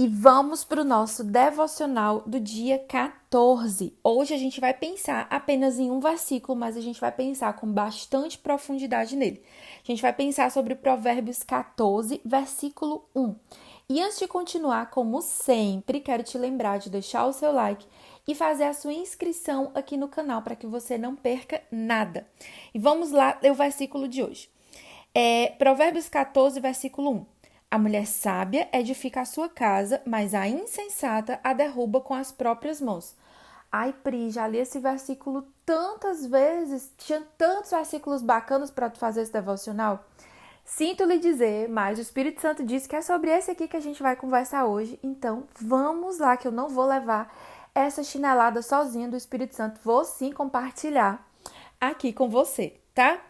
E vamos para o nosso devocional do dia 14. Hoje a gente vai pensar apenas em um versículo, mas a gente vai pensar com bastante profundidade nele. A gente vai pensar sobre Provérbios 14, versículo 1. E antes de continuar, como sempre, quero te lembrar de deixar o seu like e fazer a sua inscrição aqui no canal para que você não perca nada. E vamos lá ler o versículo de hoje. Provérbios 14, versículo 1. A mulher sábia edifica a sua casa, mas a insensata a derruba com as próprias mãos. Ai, Pri, já li esse versículo tantas vezes, tinha tantos versículos bacanas para tu fazer esse devocional. Sinto lhe dizer, mas o Espírito Santo disse que é sobre esse aqui que a gente vai conversar hoje. Então, vamos lá, que eu não vou levar essa chinelada sozinha do Espírito Santo. Vou sim compartilhar aqui com você, tá?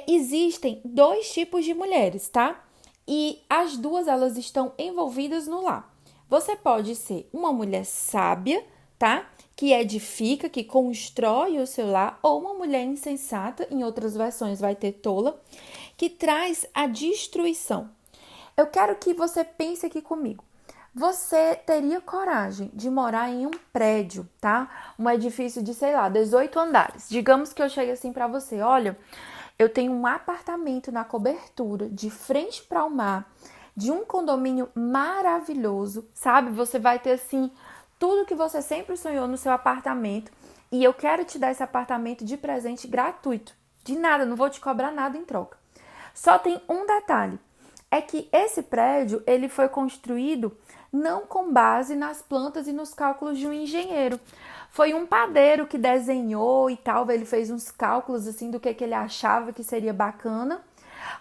Existem dois tipos de mulheres, tá? E as duas, elas estão envolvidas no lar. Você pode ser uma mulher sábia, tá? Que edifica, que constrói o seu lar, ou uma mulher insensata, em outras versões vai ter tola, que traz a destruição. Eu quero que você pense aqui comigo. Você teria coragem de morar em um prédio, tá? Um edifício de, sei lá, 18 andares. Digamos que eu chegue assim pra você, olha, eu tenho um apartamento na cobertura, de frente para o mar, de um condomínio maravilhoso, sabe? Você vai ter, assim, tudo que você sempre sonhou no seu apartamento. E eu quero te dar esse apartamento de presente gratuito. De nada, não vou te cobrar nada em troca. Só tem um detalhe. É que esse prédio, ele foi construído não com base nas plantas e nos cálculos de um engenheiro. Foi um padeiro que desenhou e tal, ele fez uns cálculos assim do que ele achava que seria bacana.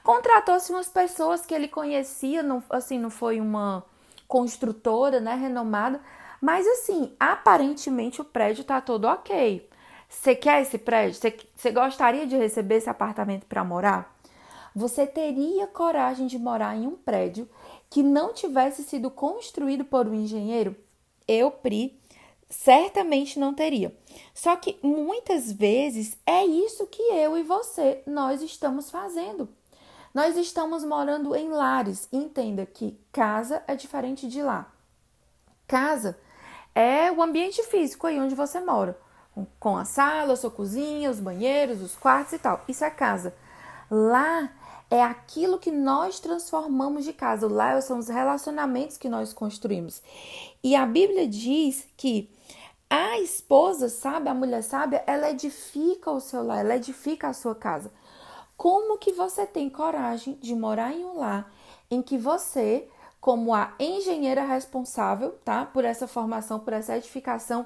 Contratou-se umas pessoas que ele conhecia, não, assim, não foi uma construtora, né, renomada, mas assim, aparentemente o prédio tá todo ok. Você quer esse prédio? Você gostaria de receber esse apartamento para morar? Você teria coragem de morar em um prédio que não tivesse sido construído por um engenheiro? Eu, Pri, certamente não teria. Só que muitas vezes é isso que eu e você nós estamos fazendo. Nós estamos morando em lares. Entenda que casa é diferente de lar. Casa é o ambiente físico aí onde você mora, com a sala, a sua cozinha, os banheiros, os quartos e tal. Isso é casa. Lá é aquilo que nós transformamos de casa. Lá são os relacionamentos que nós construímos. E a Bíblia diz que a esposa sábia, a mulher sábia, ela edifica o seu lar, ela edifica a sua casa. Como que você tem coragem de morar em um lar em que você, como a engenheira responsável, tá, por essa formação, por essa edificação,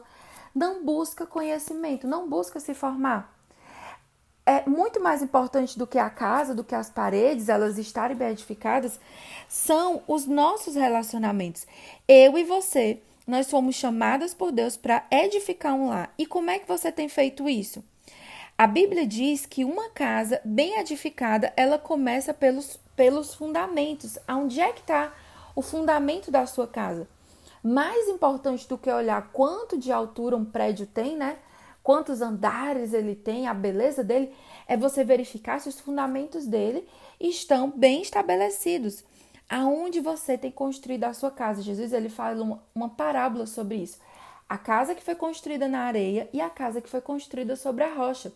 não busca conhecimento, não busca se formar? É muito mais importante do que a casa, do que as paredes, elas estarem bem edificadas, são os nossos relacionamentos. Eu e você, nós fomos chamadas por Deus para edificar um lar. E como é que você tem feito isso? A Bíblia diz que uma casa bem edificada, ela começa pelos fundamentos. Onde é que está o fundamento da sua casa? Mais importante do que olhar quanto de altura um prédio tem, né? Quantos andares ele tem, a beleza dele, é você verificar se os fundamentos dele estão bem estabelecidos. Aonde você tem construído a sua casa? Jesus, ele fala uma parábola sobre isso. A casa que foi construída na areia e a casa que foi construída sobre a rocha.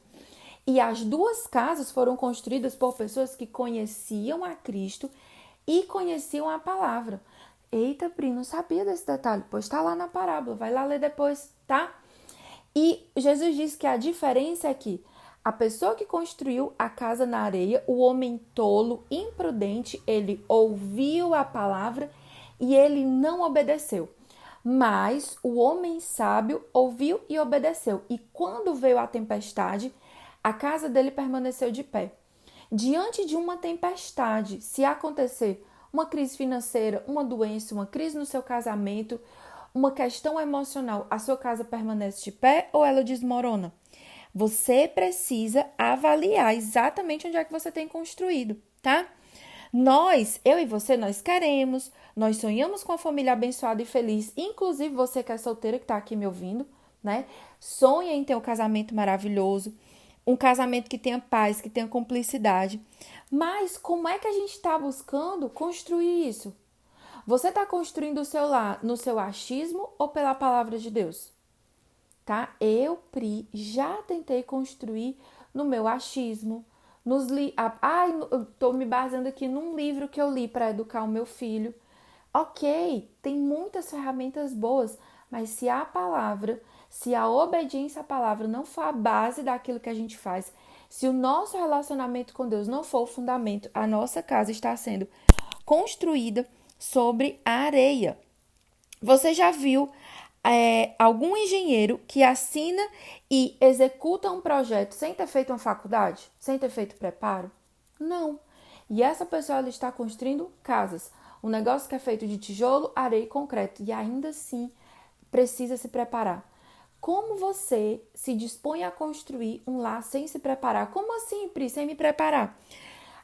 E as duas casas foram construídas por pessoas que conheciam a Cristo e conheciam a palavra. Eita, Pri, não sabia desse detalhe. Pois está lá na parábola, vai lá ler depois, tá? E Jesus diz que a diferença é que a pessoa que construiu a casa na areia, o homem tolo, imprudente, ele ouviu a palavra e ele não obedeceu. Mas o homem sábio ouviu e obedeceu. E quando veio a tempestade, a casa dele permaneceu de pé. Diante de uma tempestade, se acontecer uma crise financeira, uma doença, uma crise no seu casamento, uma questão emocional, a sua casa permanece de pé ou ela desmorona? Você precisa avaliar exatamente onde é que você tem construído, tá? Nós, eu e você, nós queremos, nós sonhamos com a família abençoada e feliz, inclusive você que é solteira que está aqui me ouvindo, né? Sonha em ter um casamento maravilhoso, um casamento que tenha paz, que tenha cumplicidade. Mas como é que a gente está buscando construir isso? Você está construindo o seu lar no seu achismo ou pela palavra de Deus? Tá? Eu, Pri, já tentei construir no meu achismo, eu tô me baseando aqui num livro que eu li para educar o meu filho. Ok, tem muitas ferramentas boas, mas se a obediência à palavra não for a base daquilo que a gente faz, se o nosso relacionamento com Deus não for o fundamento, a nossa casa está sendo construída sobre a areia. Você já viu algum engenheiro que assina e executa um projeto sem ter feito uma faculdade? Sem ter feito preparo? Não. E essa pessoa ela está construindo casas. Um negócio que é feito de tijolo, areia e concreto. E ainda assim precisa se preparar. Como você se dispõe a construir um lar sem se preparar? Como assim, Pri? Sem me preparar?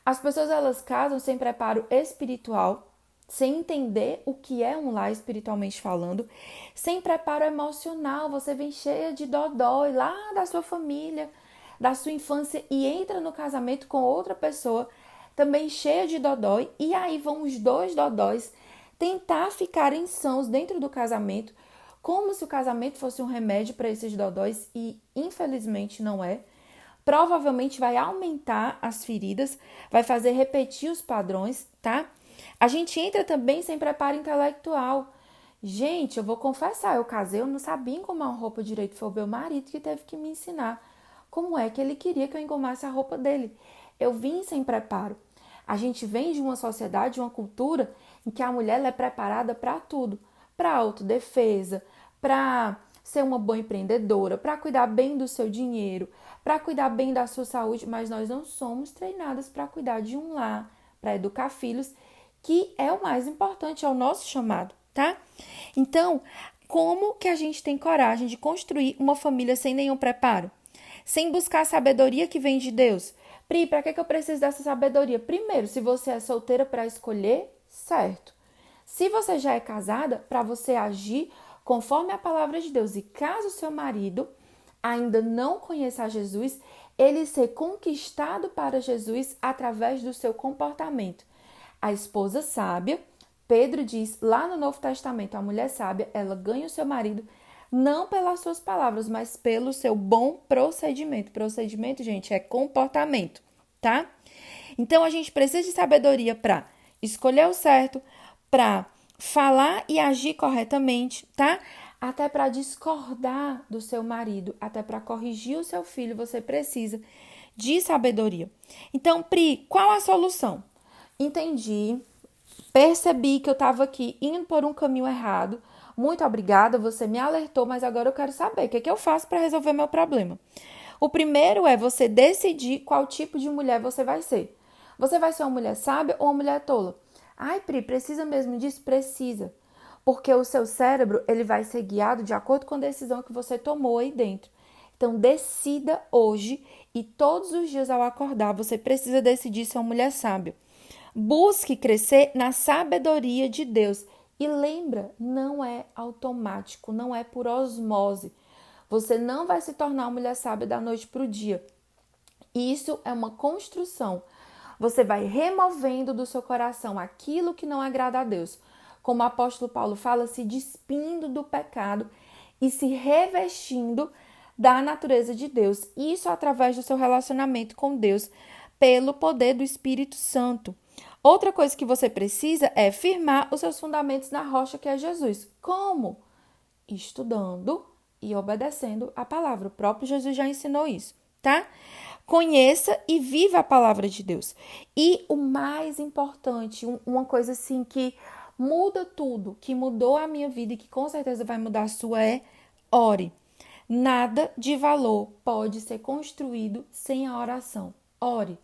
As pessoas elas casam sem preparo espiritual, sem entender o que é um lar espiritualmente falando, sem preparo emocional. Você vem cheia de dodói lá da sua família, da sua infância e entra no casamento com outra pessoa também cheia de dodói, e aí vão os dois dodóis tentar ficarem sãos dentro do casamento, como se o casamento fosse um remédio para esses dodóis, e infelizmente não é. Provavelmente vai aumentar as feridas, vai fazer repetir os padrões, tá? A gente entra também sem preparo intelectual. Gente, eu vou confessar, eu casei, eu não sabia engomar uma roupa direito, foi o meu marido que teve que me ensinar como é que ele queria que eu engomasse a roupa dele. Eu vim sem preparo. A gente vem de uma sociedade, de uma cultura em que a mulher é preparada para tudo, para autodefesa, para ser uma boa empreendedora, para cuidar bem do seu dinheiro, para cuidar bem da sua saúde, mas nós não somos treinadas para cuidar de um lar, para educar filhos, que é o mais importante, é o nosso chamado, tá? Então, como que a gente tem coragem de construir uma família sem nenhum preparo? Sem buscar a sabedoria que vem de Deus? Pri, para que eu preciso dessa sabedoria? Primeiro, se você é solteira para escolher, certo. Se você já é casada, para você agir conforme a palavra de Deus. E caso seu marido ainda não conheça Jesus, ele ser conquistado para Jesus através do seu comportamento. A esposa sábia, Pedro diz lá no Novo Testamento, a mulher sábia, ela ganha o seu marido não pelas suas palavras, mas pelo seu bom procedimento. Procedimento, gente, é comportamento, tá? Então, a gente precisa de sabedoria para escolher o certo, para falar e agir corretamente, tá? Até para discordar do seu marido, até para corrigir o seu filho, você precisa de sabedoria. Então, Pri, qual a solução? Entendi, percebi que eu estava aqui indo por um caminho errado. Muito obrigada, você me alertou, mas agora eu quero saber o que eu faço para resolver meu problema. O primeiro é você decidir qual tipo de mulher você vai ser. Você vai ser uma mulher sábia ou uma mulher tola? Ai, Pri, precisa mesmo disso? Precisa. Porque o seu cérebro ele vai ser guiado de acordo com a decisão que você tomou aí dentro. Então, decida hoje e todos os dias ao acordar, você precisa decidir ser uma mulher sábia. Busque crescer na sabedoria de Deus. E lembra, não é automático, não é por osmose. Você não vai se tornar uma mulher sábia da noite para o dia. Isso é uma construção. Você vai removendo do seu coração aquilo que não agrada a Deus. Como o apóstolo Paulo fala, se despindo do pecado e se revestindo da natureza de Deus. Isso através do seu relacionamento com Deus, pelo poder do Espírito Santo. Outra coisa que você precisa é firmar os seus fundamentos na rocha que é Jesus. Como? Estudando e obedecendo a palavra. O próprio Jesus já ensinou isso, tá? Conheça e viva a palavra de Deus. E o mais importante, uma coisa assim que muda tudo, que mudou a minha vida e que com certeza vai mudar a sua é ore. Nada de valor pode ser construído sem a oração. Ore.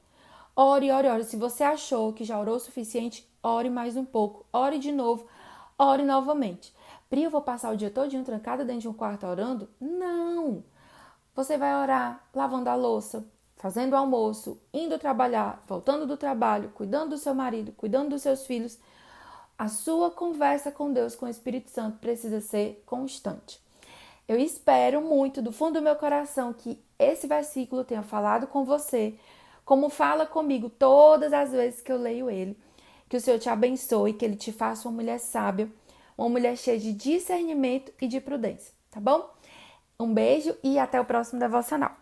Ore, ore, ore. Se você achou que já orou o suficiente, ore mais um pouco. Ore de novo. Ore novamente. Pri, eu vou passar o dia todinho trancada dentro de um quarto orando? Não! Você vai orar lavando a louça, fazendo o almoço, indo trabalhar, voltando do trabalho, cuidando do seu marido, cuidando dos seus filhos. A sua conversa com Deus, com o Espírito Santo, precisa ser constante. Eu espero muito, do fundo do meu coração, que esse versículo tenha falado com você, como fala comigo todas as vezes que eu leio ele, Que o Senhor te abençoe, que Ele te faça uma mulher sábia, uma mulher cheia de discernimento e de prudência, tá bom? Um beijo e até o próximo devocional.